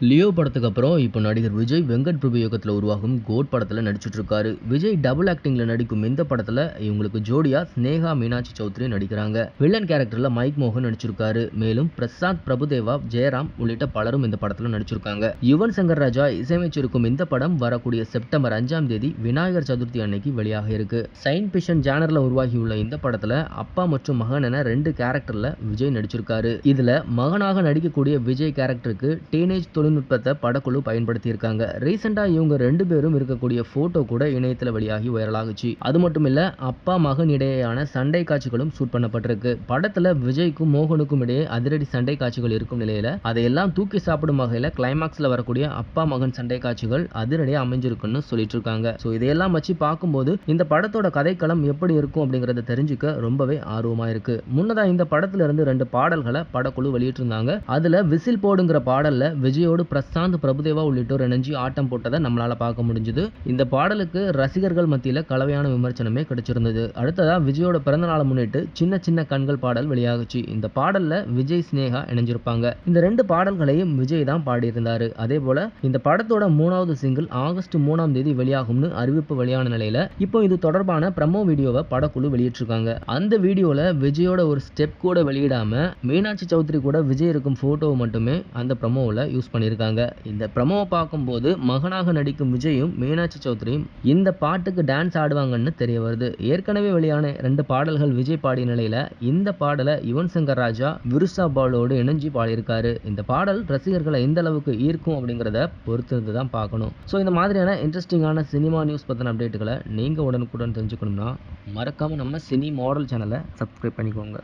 Leo படத்துக்கு அப்புறம் இப்போ நடிகர் விஜய் வெங்கட் பிரபு இயக்கத்தில் உருவாகும் கோட் படத்தில் நடிச்சிட்டு இருக்காரு. விஜய் டபுள் ஆக்டிங்ல நடிக்கும் இந்த படத்துல இவங்களுக்கு ஜோடியா ஸ்னேகா மீனாட்சி சௌத்ரி நடிக்கிறாங்க. வில்லன் கேரக்டர்ல மைக் மோகன் நடிச்சிருக்காரு. மேலும் பிரசாத் பிரபுதேவா, ஜெயராம் உள்ளிட்ட பலரும் இந்த படத்துல நடிச்சிருக்காங்க. யுவன் சங்கர் ராஜா இசையமைச்சிருக்கும் இந்த படம் வரக்கூடிய செப்டம்பர் 5ஆம் தேதி விநாயகர் சதுர்த்தி அன்னைக்கு வெளியாக இருக்கு. சயின்ஸ் ஃபிக்ஷன் ஜானர்ல உருவாகியுள்ள இந்த படத்துல அப்பா மற்றும் மகன் என 2 கேரக்டர்ல விஜய் நடிச்சிருக்காரு. இதுல மகனாக நடிக்கக்கூடிய விஜய் கேரக்டருக்கு டீனேஜ் தொழில்நுட்பத்தை படக்குழு பயன்படுத்தி இருக்காங்க. ரீசெண்டா இவங்க 2 பேரும் இருக்கக்கூடிய போட்டோ கூட இணையத்துல வெளியாகி வைரலாகுச்சு. அது மட்டும் இல்ல, அப்பா மகன் இடையேயான சண்டை காட்சிகளும் ஷூட் பண்ணப்பட்டிருக்கு. படத்துல விஜய்க்கும் மோகனுக்கும் இடையே அதிரடி சண்டை காட்சிகள் இருக்கும் நிலையில அதையெல்லாம் தூக்கி சாப்பிடும் வகையில கிளைமாக்ஸ்ல வரக்கூடிய அப்பா மகன் சண்டை காட்சிகள் அதிரடியா அமைஞ்சிருக்குன்னு சொல்லிட்டு இருக்காங்க. சோ இதையெல்லாம் வச்சு பார்க்கும்போது இந்த படத்தோட கதைக்களம் எப்படி இருக்கும் அப்படிங்கறத தெரிஞ்சுக்க ரொம்பவே ஆர்வமா இருக்கு. முன்னதா இந்த படத்துல இருந்து 2 பாடல்களை படக்குழு வெளியிட்டிருந்தாங்க. அதுல விசில் போடுங்கிற பாடல்ல விஜயோட பிரசாந்த் பிரபுதேவா உள்ளிட்டோர் இணைஞ்சு ஆட்டம் போட்டதை நம்மளால பார்க்க முடிஞ்சது. இந்த பாடலுக்கு ரசிகர்கள் மத்தியில கலவையான விமர்சனமே கிடைச்சிருந்தது. அடுத்ததா விஜயோட பிறந்த நாளை முன்னிட்டு சின்ன சின்ன கண்கள் பாடல் வெளியாகுச்சு. இந்த பாடல்ல விஜய் ஸ்னேகா இணைஞ்சிருப்பாங்க. இந்த 2 பாடல்களையும் விஜய் தான் பாடியிருந்தாரு. அதே போல இந்த படத்தோட 3வது சிங்கிள் ஆகஸ்ட் 3ஆம் தேதி வெளியாகும்னு அறிவிப்பு வெளியான நிலையில இப்போ இது தொடர்பான ப்ரமோ வீடியோவை படக்குழு வெளியிட்டிருக்காங்க. அந்த வீடியோல விஜயோட ஒரு ஸ்டெப் கூட வெளியிடாம மீனாட்சி சௌத்ரி கூட விஜய் இருக்கும் போட்டோவை மட்டுமே அந்த ப்ரமோவில் யூஸ் பண்ணியிருக்காங்க. இந்த ப்ரமோவை பார்க்கும்போது மகனாக நடிக்கும் விஜயும் மீனாட்சி சௌத்ரியும் இந்த பாட்டுக்கு டான்ஸ் ஆடுவாங்கன்னு தெரிய வருது. ஏற்கனவே வெளியான 2 பாடல்கள் விஜய் பாடிய நிலையில இந்த பாடலை யுவன் சங்கர் ராஜா விருசா பாலோடு இணைஞ்சு பாடியிருக்காரு. இந்த பாடல் ரசிகர்களை எந்த அளவுக்கு ஈர்க்கும் அப்படிங்கிறத பொறுத்து தான் பார்க்கணும். ஸோ இந்த மாதிரியான இன்ட்ரெஸ்டிங்கான சினிமா நியூஸ் பற்றின அப்டேட்டுகளை நீங்க உடனுக்குடன் தெரிஞ்சுக்கணும்னா மறக்காம நம்ம சினி மாடல் சேனலை சப்ஸ்கிரைப் பண்ணிக்கோங்க.